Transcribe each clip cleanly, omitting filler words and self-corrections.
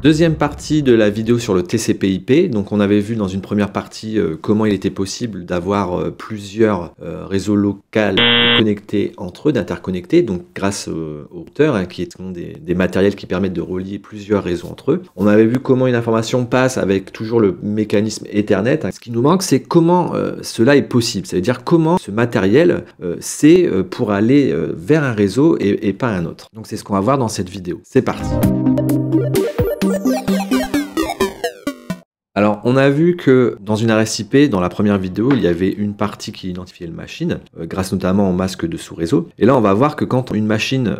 Deuxième partie de la vidéo sur le TCP/IP. Donc on avait vu dans une première partie comment il était possible d'avoir plusieurs réseaux locaux connectés entre eux, d'interconnecter, donc grâce aux routeurs, qui sont des matériels qui permettent de relier plusieurs réseaux entre eux. On avait vu comment une information passe avec toujours le mécanisme Ethernet. Ce qui nous manque, c'est comment cela est possible. Ça veut dire comment ce matériel c'est pour aller vers un réseau et pas un autre. Donc c'est ce qu'on va voir dans cette vidéo. C'est parti. Alors, on a vu que dans une adresse IP, dans la première vidéo, il y avait une partie qui identifiait le machine, grâce notamment au masque de sous-réseau. Et là, on va voir que quand une machine,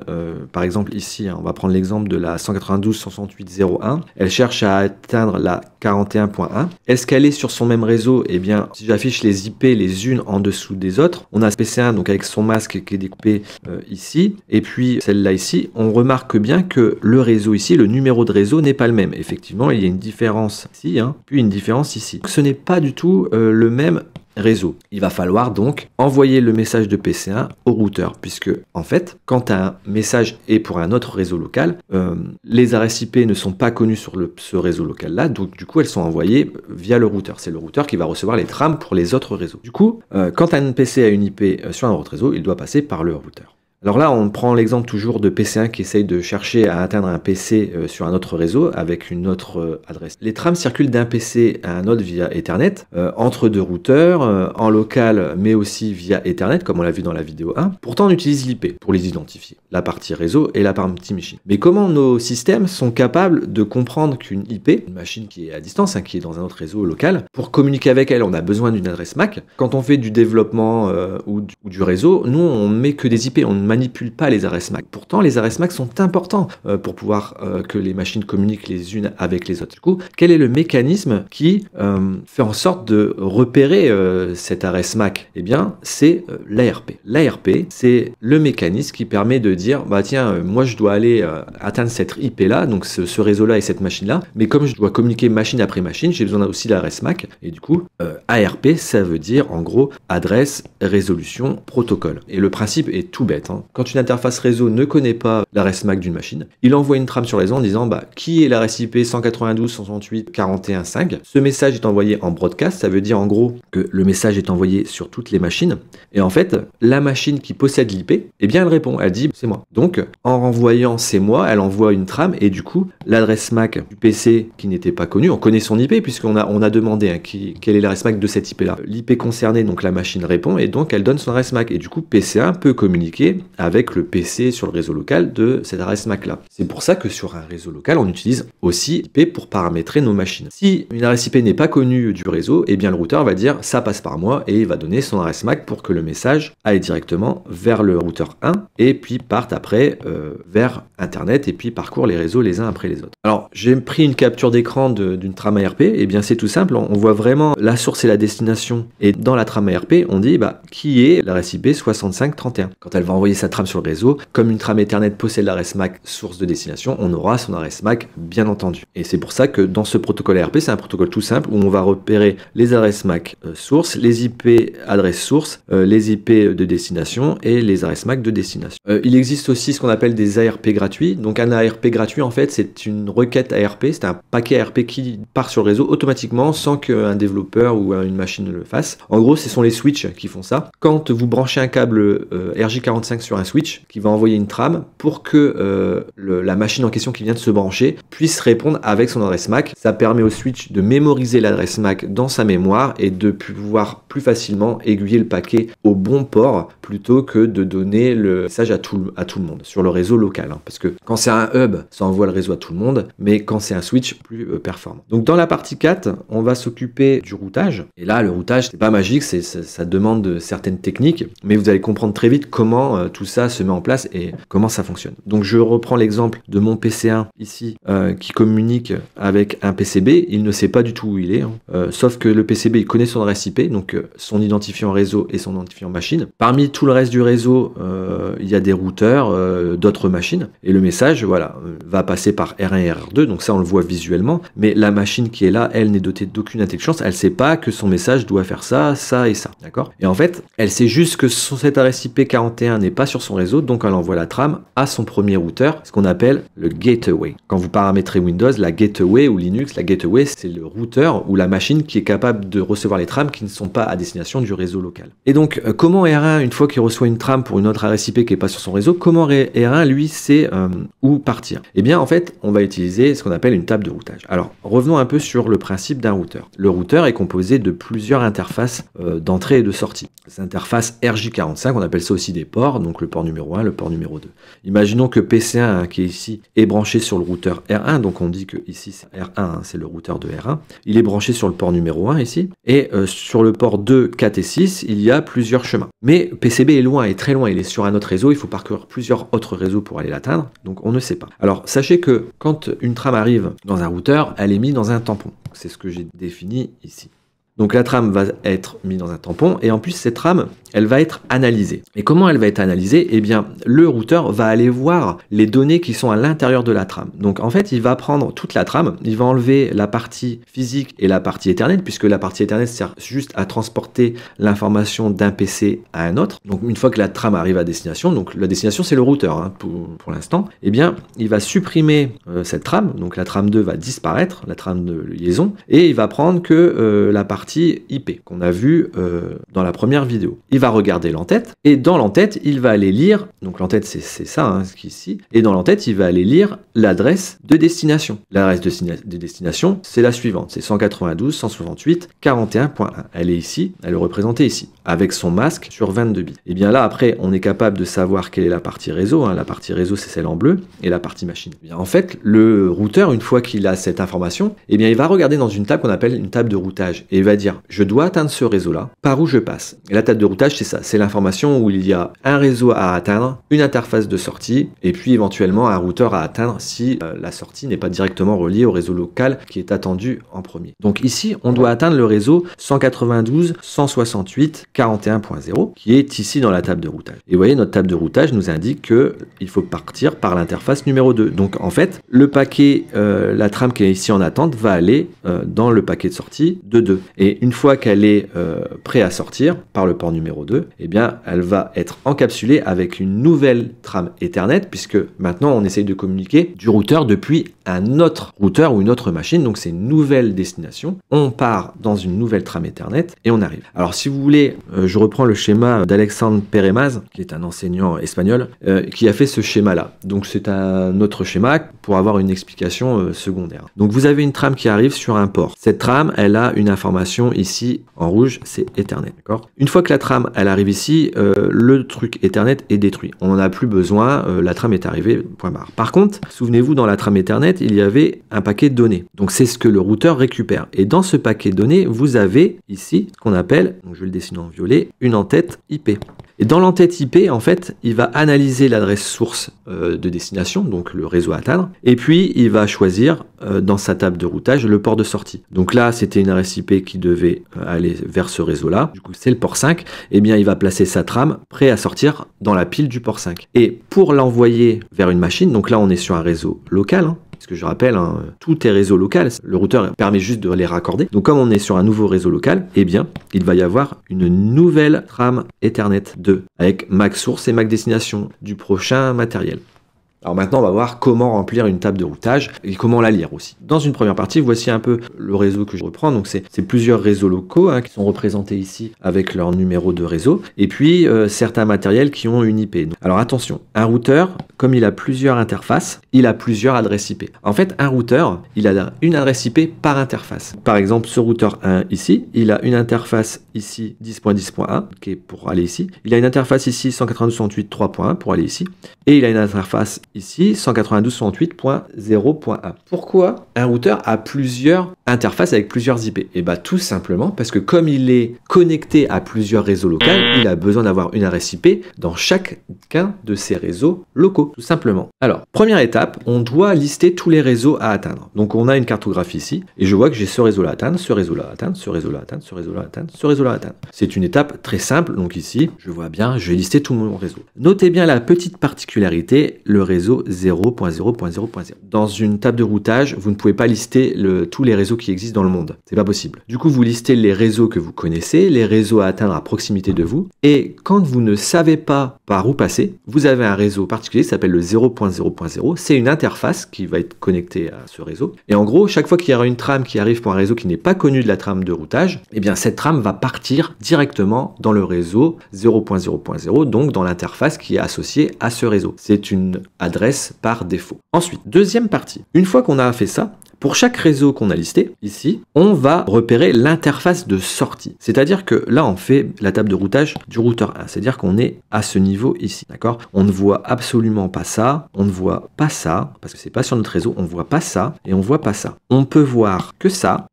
par exemple ici, on va prendre l'exemple de la 192.168.0.1, elle cherche à atteindre la 41.1. Est-ce qu'elle est sur son même réseau? Eh bien, si j'affiche les IP les unes en dessous des autres, on a PC1 donc avec son masque qui est découpé ici, et puis celle-là ici, on remarque bien que le réseau ici, le numéro de réseau n'est pas le même. Effectivement, il y a une différence ici, puis une différence ici. Donc, ce n'est pas du tout le même réseau. Il va falloir donc envoyer le message de PC1 au routeur, puisque en fait, quand un message est pour un autre réseau local, les adresses IP ne sont pas connues sur ce réseau local-là, donc du coup, elles sont envoyées via le routeur. C'est le routeur qui va recevoir les trames pour les autres réseaux. Du coup, quand un PC a une IP sur un autre réseau, il doit passer par le routeur. Alors là, on prend l'exemple toujours de PC1 qui essaye de chercher à atteindre un PC sur un autre réseau avec une autre adresse. Les trames circulent d'un PC à un autre via Ethernet, entre deux routeurs, en local, mais aussi via Ethernet, comme on l'a vu dans la vidéo 1. Pourtant, on utilise l'IP pour les identifier, la partie réseau et la partie machine. Mais comment nos systèmes sont capables de comprendre qu'une IP, une machine qui est à distance, qui est dans un autre réseau local, pour communiquer avec elle, on a besoin d'une adresse MAC. Quand on fait du développement ou du réseau, nous, on met que des IP, on ne manipule pas les adresses MAC. Pourtant, les adresses MAC sont importants pour pouvoir que les machines communiquent les unes avec les autres. Du coup, quel est le mécanisme qui fait en sorte de repérer cette adresse MAC? Eh bien, c'est l'ARP. L'ARP, c'est le mécanisme qui permet de dire, bah tiens, moi je dois aller atteindre cette IP-là, donc ce réseau-là et cette machine-là, mais comme je dois communiquer machine après machine, j'ai besoin aussi de l'adresse MAC, et du coup, ARP, ça veut dire en gros adresse, résolution, protocole. Et le principe est tout bête. Quand une interface réseau ne connaît pas l'adresse MAC d'une machine, il envoie une trame sur le réseau en disant qui est l'adresse IP 192.168.41.5. Ce message est envoyé en broadcast, ça veut dire en gros que le message est envoyé sur toutes les machines. Et en fait, la machine qui possède l'IP, eh bien elle répond, elle dit c'est moi. Donc en renvoyant c'est moi, elle envoie une trame et du coup l'adresse MAC du PC qui n'était pas connue, on connaît son IP puisqu'on a demandé quelle est l'adresse MAC de cette IP là. L'IP concernée, donc la machine répond et donc elle donne son adresse MAC et du coup PC1 peut communiquer avec le PC sur le réseau local de cette adresse MAC là. C'est pour ça que sur un réseau local, on utilise aussi IP pour paramétrer nos machines. Si une adresse IP n'est pas connue du réseau, eh bien le routeur va dire ça passe par moi et il va donner son adresse MAC pour que le message aille directement vers le routeur 1 et puis parte après vers Internet et puis parcourt les réseaux les uns après les autres. Alors j'ai pris une capture d'écran d'une trame ARP, et bien c'est tout simple, on voit vraiment la source et la destination et dans la trame ARP on dit qui est l'adresse IP 6531. Quand elle va envoyer sa trame sur le réseau, comme une trame Ethernet possède l'adresse MAC source de destination, on aura son adresse MAC bien entendu. Et c'est pour ça que dans ce protocole ARP, c'est un protocole tout simple où on va repérer les adresses MAC source, les IP adresse source, les IP de destination et les adresses MAC de destination. Il existe aussi ce qu'on appelle des ARP gratuits. Donc un ARP gratuit en fait c'est une requête ARP, c'est un paquet ARP qui part sur le réseau automatiquement sans qu'un développeur ou une machine le fasse. En gros ce sont les switches qui font ça. Quand vous branchez un câble RJ45 sur un switch qui va envoyer une trame pour que la machine en question qui vient de se brancher puisse répondre avec son adresse MAC. Ça permet au switch de mémoriser l'adresse MAC dans sa mémoire et de pouvoir plus facilement aiguiller le paquet au bon port plutôt que de donner le message à tout le monde sur le réseau local. Parce que quand c'est un hub, ça envoie le réseau à tout le monde, mais quand c'est un switch, plus performant. Donc dans la partie 4, on va s'occuper du routage. Et là, le routage, c'est pas magique, ça demande certaines techniques, mais vous allez comprendre très vite comment tout ça se met en place et comment ça fonctionne. Donc je reprends l'exemple de mon PC1 ici qui communique avec un PCB. Il ne sait pas du tout où il est, sauf que le PCB il connaît son adresse IP, donc son identifiant réseau et son identifiant machine. Parmi tout le reste du réseau, il y a des routeurs, d'autres machines, et le message va passer par R1 et R2, donc ça on le voit visuellement, mais la machine qui est là, elle n'est dotée d'aucune intelligence, elle sait pas que son message doit faire ça, ça et ça, d'accord? Et en fait, elle sait juste que cette adresse IP 41 n'est pas sur son réseau, donc elle envoie la trame à son premier routeur, ce qu'on appelle le gateway. Quand vous paramétrez Windows, la gateway ou Linux, la gateway, c'est le routeur ou la machine qui est capable de recevoir les trames qui ne sont pas à destination du réseau local. Et donc, comment R1, une fois qu'il reçoit une trame pour une autre adresse IP qui n'est pas sur son réseau, comment R1, lui, sait où partir? Eh bien, en fait, on va utiliser ce qu'on appelle une table de routage. Alors, revenons un peu sur le principe d'un routeur. Le routeur est composé de plusieurs interfaces d'entrée et de sortie. Ces interfaces RJ45, on appelle ça aussi des ports, donc le port numéro 1, le port numéro 2. Imaginons que PC1, hein, qui est ici, est branché sur le routeur R1, donc on dit que ici c'est R1, hein, c'est le routeur de R1. Il est branché sur le port numéro 1 ici, et sur le port 2, 4 et 6, il y a plusieurs chemins. Mais PCB est loin, est très loin, il est sur un autre réseau, il faut parcourir plusieurs autres réseaux pour aller l'atteindre, donc on ne sait pas. Alors sachez que quand une trame arrive dans un routeur, elle est mise dans un tampon. C'est ce que j'ai défini ici. Donc la trame va être mise dans un tampon et en plus cette trame, elle va être analysée. Et comment elle va être analysée? Eh bien, le routeur va aller voir les données qui sont à l'intérieur de la trame. Donc en fait, il va prendre toute la trame, il va enlever la partie physique et la partie Ethernet, puisque la partie Ethernet sert juste à transporter l'information d'un PC à un autre. Donc une fois que la trame arrive à destination, donc la destination c'est le routeur hein, pour l'instant, eh bien il va supprimer cette trame, donc la trame 2 va disparaître, la trame de liaison, et il va prendre que la partie IP qu'on a vu dans la première vidéo. Il va regarder l'entête et dans l'entête il va aller lire, donc l'entête c'est ça hein, ce qui est ici, et dans l'entête il va aller lire l'adresse de destination. L'adresse de destination c'est la suivante, c'est 192.168.41.1. Elle est ici, elle est représentée ici, avec son masque sur 22 bits. Et bien là après on est capable de savoir quelle est la partie réseau, hein. La partie réseau c'est celle en bleu et la partie machine. Et bien, en fait le routeur une fois qu'il a cette information, et bien il va regarder dans une table qu'on appelle une table de routage et il va dire je dois atteindre ce réseau-là, par où je passe? Et la table de routage, c'est ça, c'est l'information où il y a un réseau à atteindre, une interface de sortie, et puis éventuellement un routeur à atteindre si la sortie n'est pas directement reliée au réseau local qui est attendu en premier. Donc ici, on doit atteindre le réseau 192.168.41.0 qui est ici dans la table de routage. Et vous voyez, notre table de routage nous indique qu'il faut partir par l'interface numéro 2. Donc en fait, le paquet, la trame qui est ici en attente va aller dans le paquet de sortie de 2. Et une fois qu'elle est prête à sortir par le port numéro 2, eh bien, elle va être encapsulée avec une nouvelle trame Ethernet, puisque maintenant on essaye de communiquer du routeur depuis un autre routeur ou une autre machine, donc c'est une nouvelle destination. On part dans une nouvelle trame Ethernet et on arrive. Alors si vous voulez, je reprends le schéma d'Alexandre Peremaz, qui est un enseignant espagnol, qui a fait ce schéma-là. Donc c'est un autre schéma pour avoir une explication secondaire. Donc vous avez une trame qui arrive sur un port. Cette trame, elle a une information ici en rouge, c'est Ethernet, d'accord? Une fois que la trame, elle arrive ici, le truc Ethernet est détruit. On n'en a plus besoin, la trame est arrivée, point barre. Par contre, souvenez-vous, dans la trame Ethernet, il y avait un paquet de données. Donc c'est ce que le routeur récupère. Et dans ce paquet de données, vous avez ici ce qu'on appelle, donc je vais le dessiner en violet, une entête IP. Et dans l'entête IP, en fait, il va analyser l'adresse source de destination, donc le réseau à atteindre, et puis il va choisir dans sa table de routage le port de sortie. Donc là, c'était une adresse IP qui devait aller vers ce réseau-là. Du coup, c'est le port 5. Eh bien, il va placer sa trame prêt à sortir dans la pile du port 5. Et pour l'envoyer vers une machine, donc là, on est sur un réseau local, hein, parce que je rappelle, hein, tout est réseau local, le routeur permet juste de les raccorder. Donc comme on est sur un nouveau réseau local, eh bien, il va y avoir une nouvelle trame Ethernet 2 avec MAC source et MAC destination du prochain matériel. Alors maintenant, on va voir comment remplir une table de routage et comment la lire aussi. Dans une première partie, voici un peu le réseau que je reprends. Donc c'est plusieurs réseaux locaux hein, qui sont représentés ici avec leur numéro de réseau. Et puis certains matériels qui ont une IP. Alors attention, un routeur, comme il a plusieurs interfaces, il a plusieurs adresses IP. En fait, un routeur, il a une adresse IP par interface. Par exemple, ce routeur 1 ici, il a une interface ici 10.10.1 qui est pour aller ici. Il a une interface ici 192.168.3.1 pour aller ici. Et il a une interface ici 192.168.0.1. Pourquoi un routeur a plusieurs interfaces avec plusieurs IP? Et bien tout simplement parce que comme il est connecté à plusieurs réseaux locaux, il a besoin d'avoir une adresse IP dans chacun de ces réseaux locaux, tout simplement. Alors, première étape, on doit lister tous les réseaux à atteindre. Donc on a une cartographie ici, et je vois que j'ai ce réseau-là à atteindre, ce réseau-là à atteindre, ce réseau-là à atteindre, ce réseau-là à atteindre, ce réseau-là à atteindre. C'est une étape très simple, donc ici, je vois bien, je vais lister tout mon réseau. Notez bien la petite particularité, le réseau réseau 0.0.0.0.0. Dans une table de routage, vous ne pouvez pas lister tous les réseaux qui existent dans le monde. C'est pas possible. Du coup, vous listez les réseaux que vous connaissez, les réseaux à atteindre à proximité de vous. Et quand vous ne savez pas par où passer, vous avez un réseau particulier qui s'appelle le 0.0.0. C'est une interface qui va être connectée à ce réseau. Et en gros, chaque fois qu'il y aura une trame qui arrive pour un réseau qui n'est pas connu de la trame de routage, eh bien cette trame va partir directement dans le réseau 0.0.0, donc dans l'interface qui est associée à ce réseau. C'est une adresse par défaut. Ensuite, deuxième partie. Une fois qu'on a fait ça, pour chaque réseau qu'on a listé, ici, on va repérer l'interface de sortie. C'est-à-dire que là, on fait la table de routage du routeur 1. C'est-à-dire qu'on est à ce niveau ici, d'accord? On ne voit absolument pas ça, on ne voit pas ça, parce que c'est pas sur notre réseau, on ne voit pas ça et on ne voit pas ça. On peut voir que ça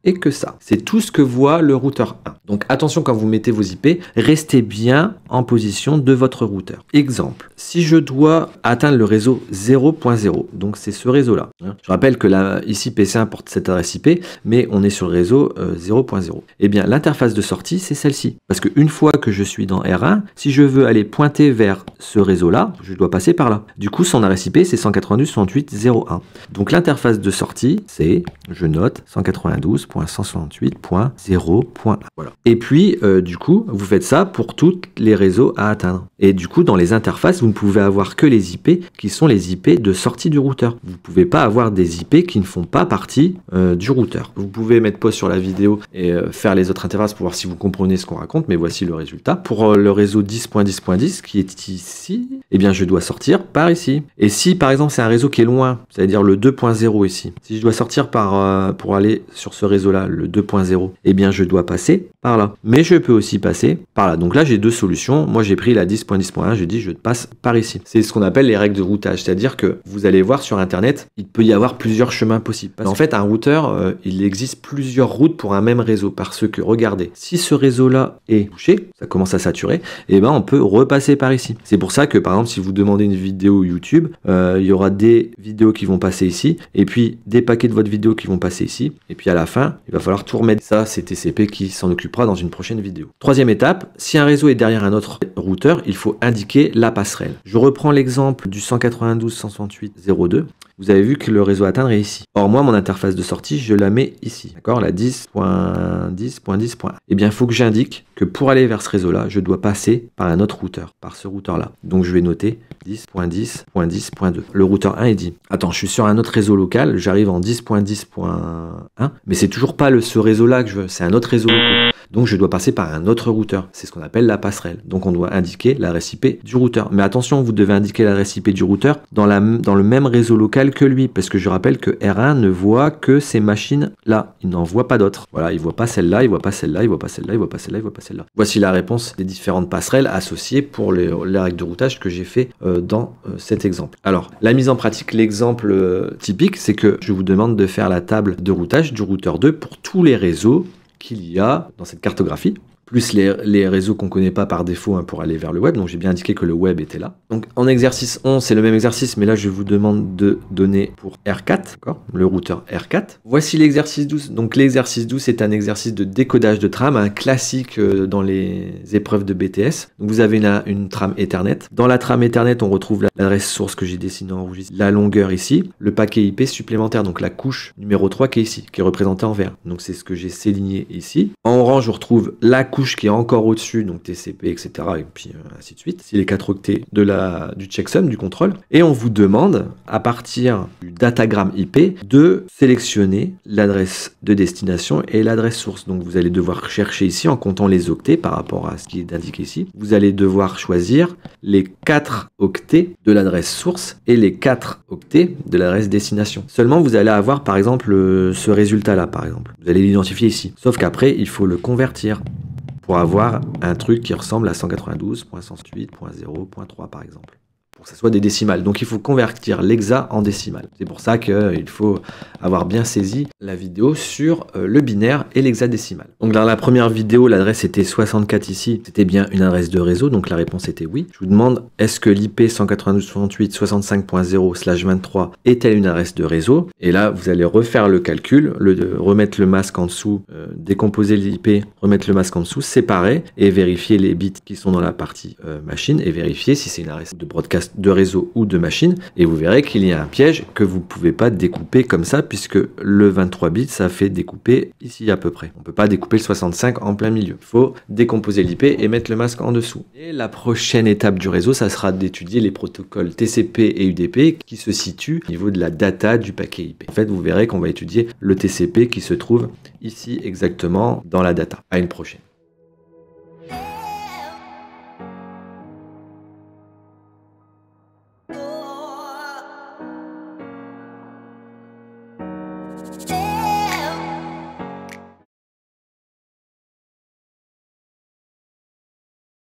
et que ça. C'est tout ce que voit le routeur 1. Donc attention quand vous mettez vos IP, restez bien en position de votre routeur. Exemple, si je dois atteindre le réseau 0.0, donc c'est ce réseau-là. Je rappelle que ici PC1 porte cette adresse IP, mais on est sur le réseau 0.0. Eh bien, l'interface de sortie, c'est celle-ci. Parce qu'une fois que je suis dans R1, si je veux aller pointer vers ce réseau-là, je dois passer par là. Du coup, son adresse IP, c'est 192.168.0.1. Donc l'interface de sortie, c'est, je note, 192.168.0.1. Voilà. Et puis, du coup, vous faites ça pour tous les réseaux à atteindre. Et du coup, dans les interfaces, vous ne pouvez avoir que les IP qui sont les IP de sortie du routeur. Vous ne pouvez pas avoir des IP qui ne font pas partie du routeur. Vous pouvez mettre pause sur la vidéo et faire les autres interfaces pour voir si vous comprenez ce qu'on raconte, mais voici le résultat. Pour le réseau 10.10.10 qui est ici, eh bien je dois sortir par ici. Et si par exemple c'est un réseau qui est loin, c'est-à-dire le 2.0 ici, si je dois sortir pour aller sur ce réseau-là, le 2.0, eh bien je dois passer par là. Mais je peux aussi passer par là. Donc là j'ai deux solutions. Moi j'ai pris la 10.10.1, je dis je passe par ici. C'est ce qu'on appelle les règles de routage, c'est-à-dire que vous allez voir sur internet, il peut y avoir plusieurs chemins possibles. En fait, un routeur, il existe plusieurs routes pour un même réseau parce que, regardez, si ce réseau-là est touché, ça commence à saturer, et ben on peut repasser par ici. C'est pour ça que, par exemple, si vous demandez une vidéo YouTube, il y aura des vidéos qui vont passer ici, et puis des paquets de votre vidéo qui vont passer ici, et puis à la fin, il va falloir tout remettre. Ça, c'est TCP qui s'en occupera dans une prochaine vidéo. Troisième étape, si un réseau est derrière un autre routeur, il faut indiquer la passerelle. Je reprends l'exemple du 192.168.0.2. Vous avez vu que le réseau à atteindre est ici. Or, moi, mon interface de sortie, je la mets ici. D'accord? La 10.10.10.1. Eh bien, il faut que j'indique que pour aller vers ce réseau-là, je dois passer par un autre routeur, par ce routeur-là. Donc, je vais noter 10.10.10.2. Le routeur 1 est dit. Attends, je suis sur un autre réseau local, j'arrive en 10.10.1, mais c'est toujours pas ce réseau-là que je veux, c'est un autre réseau local. Donc je dois passer par un autre routeur. C'est ce qu'on appelle la passerelle. Donc on doit indiquer l'adresse IP du routeur. Mais attention, vous devez indiquer l'adresse IP du routeur dans le même réseau local que lui. Parce que je rappelle que R1 ne voit que ces machines-là. Il n'en voit pas d'autres. Voilà, il voit pas celle-là, il voit pas celle-là, il voit pas celle-là, il voit pas celle-là, il voit pas celle-là. Voici la réponse des différentes passerelles associées pour les règles de routage que j'ai fait dans cet exemple. Alors, la mise en pratique, l'exemple typique, c'est que je vous demande de faire la table de routage du routeur 2 pour tous les réseaux qu'il y a dans cette cartographie, plus les réseaux qu'on ne connaît pas par défaut pour aller vers le web. Donc j'ai bien indiqué que le web était là. Donc en exercice 11, c'est le même exercice, mais là je vous demande de donner pour R4, le routeur R4. Voici l'exercice 12. Donc l'exercice 12, c'est un exercice de décodage de trame, un classique dans les épreuves de BTS. Donc vous avez une trame Ethernet. Dans la trame Ethernet, on retrouve l'adresse source que j'ai dessinée en rouge ici, la longueur ici, le paquet IP supplémentaire, donc la couche numéro 3 qui est ici, qui est représentée en vert. Donc c'est ce que j'ai souligné ici. En orange, je retrouve la couche qui est encore au-dessus, donc TCP, etc. Et puis ainsi de suite. C'est les 4 octets du checksum, du contrôle. Et on vous demande, à partir du datagramme IP, de sélectionner l'adresse de destination et l'adresse source. Donc vous allez devoir chercher ici, en comptant les octets par rapport à ce qui est indiqué ici. Vous allez devoir choisir les 4 octets de l'adresse source et les 4 octets de l'adresse destination. Seulement, vous allez avoir, par exemple, ce résultat-là, par exemple. Vous allez l'identifier ici. Sauf qu'après, il faut le convertir pour avoir un truc qui ressemble à 192.168.0.3 par exemple, pour que ce soit des décimales. Donc il faut convertir l'hexa en décimales. C'est pour ça qu'il faut avoir bien saisi la vidéo sur le binaire et l'hexadécimal. Donc dans la première vidéo, l'adresse était 64 ici, c'était bien une adresse de réseau, donc la réponse était oui. Je vous demande, est-ce que l'IP 192.168.65.0/23 est-elle une adresse de réseau? Et là, vous allez refaire le calcul, remettre le masque en dessous, décomposer l'IP, remettre le masque en dessous, séparer et vérifier les bits qui sont dans la partie machine et vérifier si c'est une adresse de broadcast de réseau ou de machine, et vous verrez qu'il y a un piège que vous ne pouvez pas découper comme ça, puisque le 23 bits, ça fait découper ici à peu près. On ne peut pas découper le 65 en plein milieu. Il faut décomposer l'IP et mettre le masque en dessous. Et la prochaine étape du réseau, ça sera d'étudier les protocoles TCP et UDP qui se situent au niveau de la data du paquet IP. En fait, vous verrez qu'on va étudier le TCP qui se trouve ici exactement dans la data. À une prochaine. Yeah.